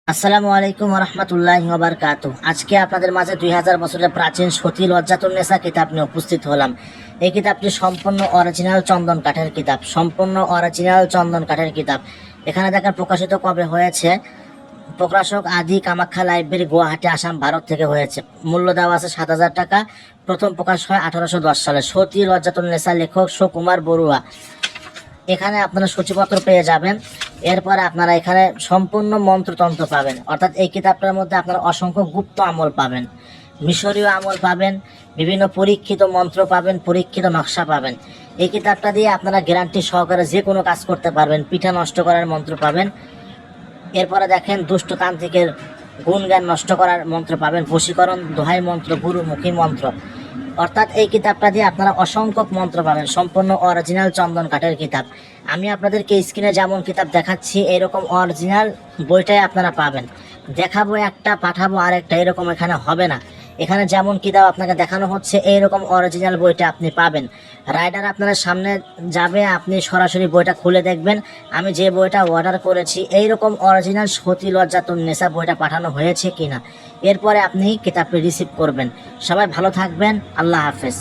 আসসালামু আলাইকুম রহমতুল্লাহি ওয়া বারাকাতুহু। আজকে আপনাদের মাঝে 2000 বছরের প্রাচীন সতী লজ্জাতুন্নেসা কিতাব নিয়ে উপস্থিত হলাম। এই কিতাবটি সম্পূর্ণ অরিজিনাল চন্দন কাঠের কিতাব, সম্পূর্ণ অরিজিনাল চন্দন কাঠের কিতাব। এখানে দেখেন প্রকাশিত কবে হয়েছে, প্রকাশক আদি কামাখ্যা লাইব্রেরি, গুয়াহাটি, আসাম, ভারত থেকে হয়েছে। মূল্য দেওয়া আছে 7000 টাকা। প্রথম প্রকাশ হয় 1810 সালে। সতী লজ্জাতুন্নেসা, লেখক সুকুমার বড়ুয়া। এখানে আপনারা সূচিপত্র পেয়ে যাবেন। এরপরে আপনারা এখানে সম্পূর্ণ মন্ত্রতন্ত্র পাবেন, অর্থাৎ এই কিতাবটার মধ্যে আপনারা অসংখ্য গুপ্ত আমল পাবেন, মিশরীয় আমল পাবেন, বিভিন্ন পরীক্ষিত মন্ত্র পাবেন, পরীক্ষিত নকশা পাবেন। এই কিতাবটা দিয়ে আপনারা গ্যারান্টি সহকারে যে কোনো কাজ করতে পারবেন। পিঠা নষ্ট করার মন্ত্র পাবেন। এরপরে দেখেন দুষ্টতান্ত্রিকের গুণ জ্ঞান নষ্ট করার মন্ত্র পাবেন, বশীকরণ, দোহাই মন্ত্র, গুরুমুখী মন্ত্র। অর্থাৎ এই কিতাবটা দিয়ে আপনারা অসংখ্য মন্ত্র পাবেন। সম্পূর্ণ অরিজিনাল চন্দন কাঠের কিতাব। আমি আপনাদেরকে স্ক্রিনে যেমন কিতাব দেখাচ্ছি এরকম অরিজিনাল বইটাই আপনারা পাবেন। দেখাবো একটা, পাঠাবো আরেকটা, এরকম এখানে হবে না। এখানে যেমন কিতাব আপনাকে দেখানো হচ্ছে এইরকম অরিজিনাল বইটা আপনি পাবেন। রাইডার আপনার সামনে যাবে, আপনি সরাসরি বইটা খুলে দেখবেন আমি যে বইটা অর্ডার করেছি এইরকম অরিজিনাল সতী লজ্জাতুন্নেসা বইটা পাঠানো হয়েছে কিনা। এরপরে আপনি কিতাবটি রিসিভ করবেন। সবাই ভালো থাকবেন। আল্লাহ হাফেজ।